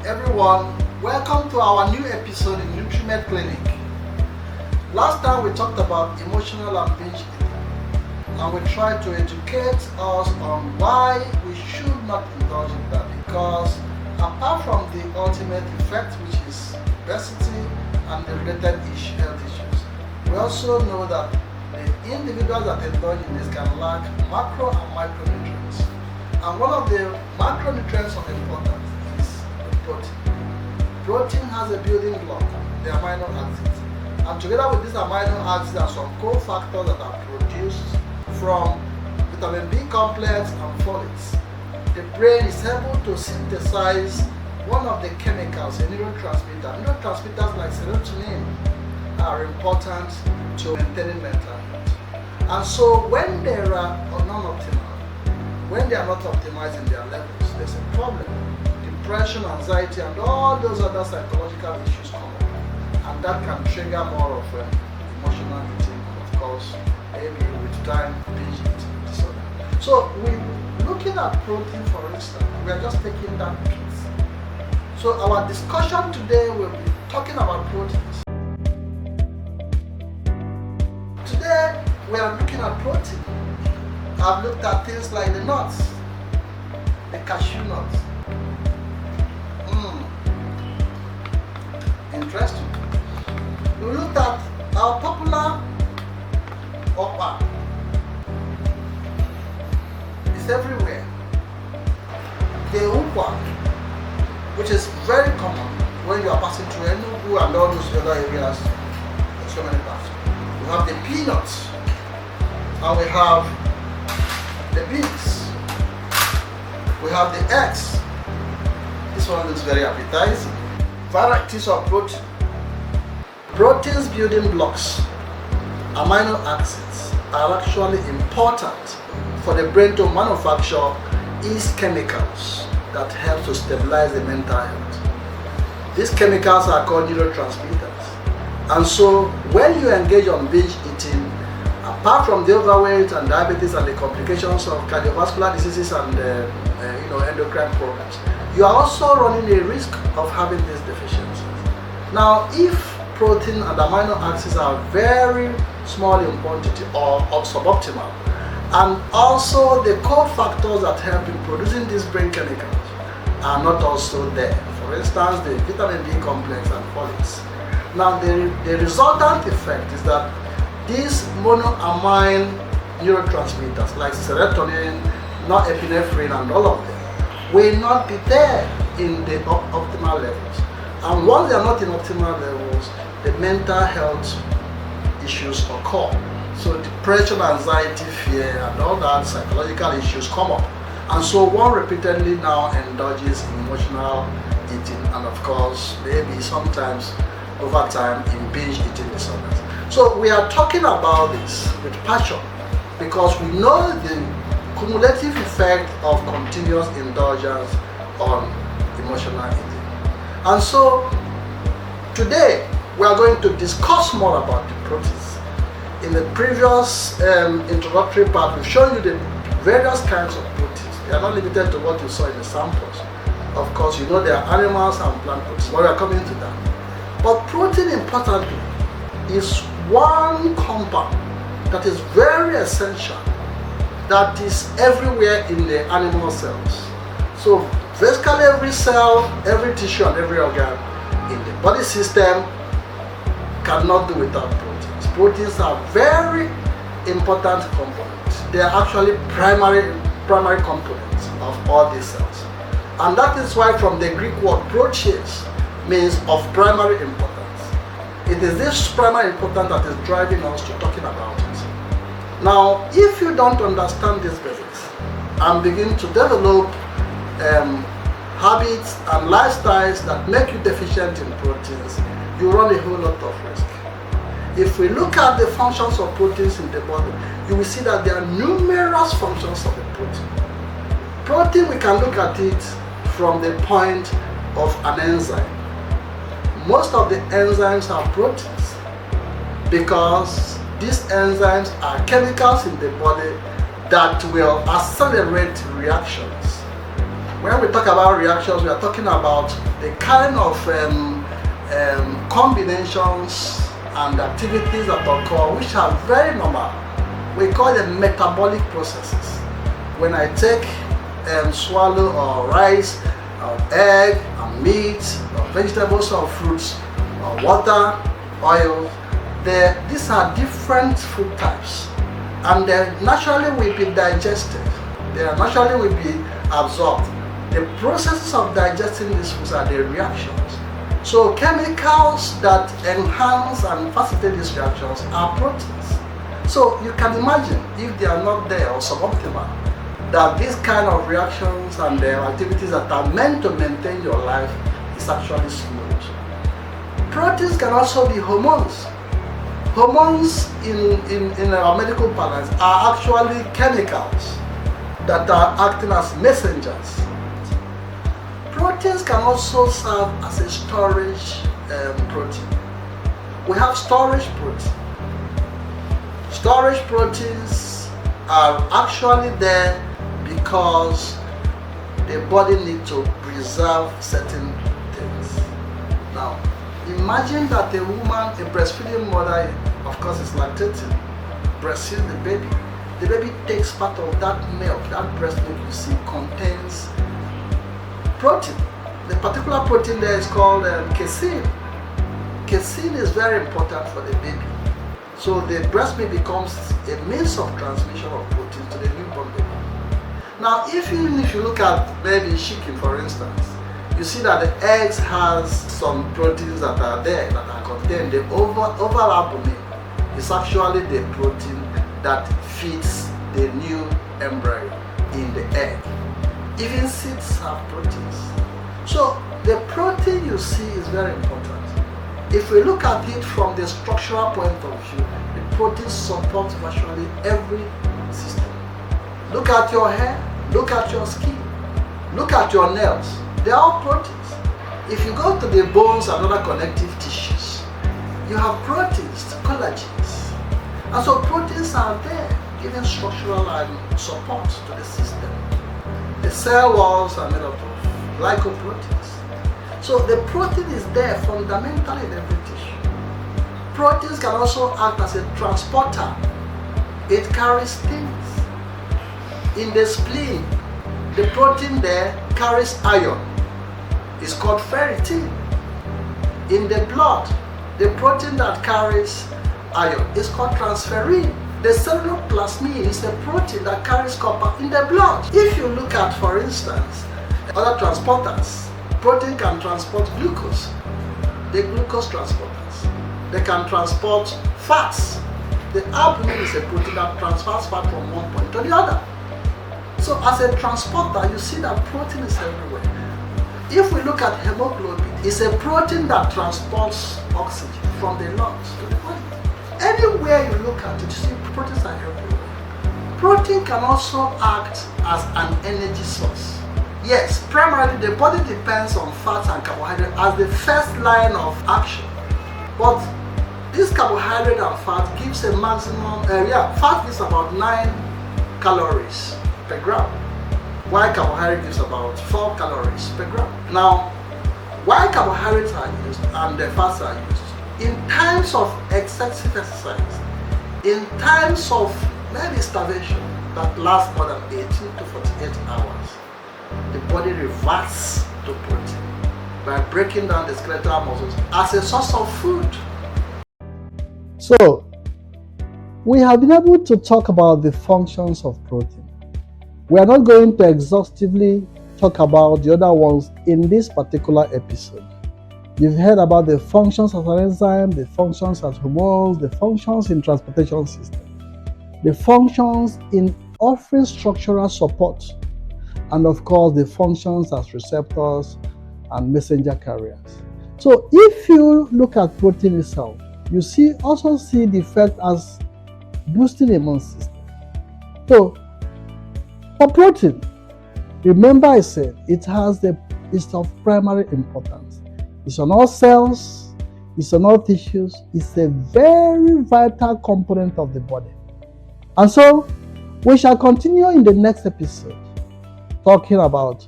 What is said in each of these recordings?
Everyone, welcome to our new episode in Nutri-Med Clinic. Last time we talked about emotional and binge eating, and we tried to educate us on why we should not indulge in that, because apart from the ultimate effect, which is obesity and the related health issues, we also know that the individuals that indulge in this can lack macro and micronutrients. And one of the macronutrients of importance is protein. Protein has a building block, the amino acids. And together with these amino acids, there are some cofactors that are produced from vitamin B complex and folates. The brain is able to synthesize one of the chemicals, a neurotransmitter. Neurotransmitters like serotonin are important to maintaining mental health. And so when they are non-optimal, when they are not optimized in their levels, there's a problem. Depression, anxiety, and all those other psychological issues come up. And that can trigger more of emotional eating, and of course, maybe with time, binge eating disorder. So we're looking at protein, for instance. We are just taking that piece. So our discussion today will be talking about proteins. Today, we are looking at protein. I've looked at things like the nuts, the cashew nuts. Interesting. We looked at our popular okpa. It's everywhere. The ukwa, which is very common when you are passing through Enugu and all those other areas, so many parts. We have the peanuts, and we have the beans, we have the eggs. This one looks very appetizing. Varieties of protein. Proteins building blocks, amino acids, are actually important for the brain to manufacture these chemicals that help to stabilize the mental health. These chemicals are called neurotransmitters. And so when you engage on binge eating, apart from the overweight and diabetes and the complications of cardiovascular diseases and endocrine problems, you are also running a risk of having these deficiencies. Now, if protein and amino acids are very small in quantity or suboptimal, and also the cofactors that help in producing these brain chemicals are not also there. For instance, the vitamin B complex and folates. Now, the resultant effect is that these monoamine neurotransmitters like serotonin, norepinephrine, and all of them will not be there in the optimal levels. And once they are not in optimal levels, the mental health issues occur. So depression, anxiety, fear, and all that psychological issues come up. And so one repeatedly now indulges in emotional eating, and of course, maybe sometimes over time in binge eating disorders. So we are talking about this with passion because we know the cumulative effect of continuous indulgence on emotional eating. And so today we are going to discuss more about the proteins. In the previous introductory part, we've shown you the various kinds of proteins. They are not limited to what you saw in the samples. Of course, you know there are animals and plant proteins, but we are coming to that. But protein, importantly, is one compound that is very essential, that is everywhere in the animal cells. So basically every cell, every tissue, and every organ in the body system cannot do without proteins. Proteins are very important components. They are actually primary components of all these cells. And that is why from the Greek word proteins means of primary importance. It is this primary importance that is driving us to talking about it. Now, if you don't understand these basics and begin to develop habits and lifestyles that make you deficient in proteins, you run a whole lot of risk. If we look at the functions of proteins in the body, you will see that there are numerous functions of the protein. Protein, we can look at it from the point of an enzyme. Most of the enzymes are proteins because these enzymes are chemicals in the body that will accelerate reactions When we talk about reactions, we are talking about the kind of combinations and activities that occur which are very normal. We call them metabolic processes. When I take swallow or rice or egg or meat or vegetables or fruits or water, oil, these are different food types, and they naturally will be digested. They naturally will be absorbed. The processes of digesting these foods are the reactions. So chemicals that enhance and facilitate these reactions are proteins. So you can imagine if they are not there or suboptimal, that these kind of reactions and the activities that are meant to maintain your life is actually smooth. Proteins can also be hormones. Hormones in our medical parlance are actually chemicals that are acting as messengers. Proteins can also serve as a storage protein. We have storage protein. Storage proteins are actually there because the body needs to preserve certain things. Now, imagine that a woman, a breastfeeding mother, of course, is lactating, breastfeeds the baby. The baby takes part of that milk, that breast milk you see contains protein. The particular protein there is called casein. Casein is very important for the baby. So the breast milk becomes a means of transmission of protein to the newborn baby. Now, if you look at maybe chicken, for instance, you see that the eggs has some proteins that are there, that are contained. The oval albumin is actually the protein that feeds the new embryo in the egg. Even seeds have proteins. So the protein you see is very important. If we look at it from the structural point of view, the protein supports virtually every system. Look at your hair, look at your skin, look at your nails. They are all proteins. If you go to the bones and other connective tissues, you have proteins, collagens. And so proteins are there, giving structural and support to the system. The cell walls are made up of glycoproteins. So the protein is there fundamentally in every tissue. Proteins can also act as a transporter. It carries things. In the spleen, the protein there carries iron. It's called ferritin. In the blood, the protein that carries iron is called transferrin. The celluloplasmin is a protein that carries copper in the blood. If you look at, for instance, other transporters, protein can transport glucose. The glucose transporters. They can transport fats. The albumin is a protein that transfers fat from one point to the other. So as a transporter, you see that protein is everywhere. If we look at hemoglobin, it's a protein that transports oxygen from the lungs to the body. Anywhere you look at it, you see proteins are everywhere. Protein can also act as an energy source. Yes, primarily the body depends on fats and carbohydrate as the first line of action. But this carbohydrate and fat gives a maximum, fat gives about 9 calories per gram, while carbohydrate gives about 4 calories per gram. Now, why carbohydrates are used and the fats are used? In times of excessive exercise, in times of maybe starvation that lasts more than 18 to 48 hours, the body reverts to protein by breaking down the skeletal muscles as a source of food. So, we have been able to talk about the functions of protein. We are not going to exhaustively talk about the other ones in this particular episode. You've heard about the functions as an enzyme, the functions as hormones, the functions in transportation system, the functions in offering structural support, and of course the functions as receptors and messenger carriers. So if you look at protein itself, you also see the effect as boosting the immune system. So for protein, remember I said it's of primary importance. It's on all cells, it's on all tissues, it's a very vital component of the body. And so we shall continue in the next episode talking about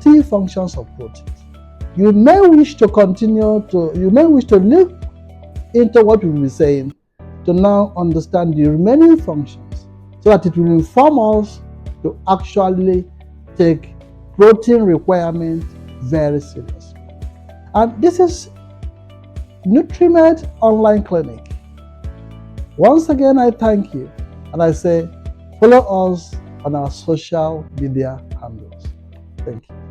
multi-functions of proteins. You may wish to look into what we'll be saying to now understand the remaining functions so that it will inform us to actually take protein requirement very seriously. And this is Nutri-Med online clinic. Once again, I thank you and I say follow us on our social media handles. Thank you.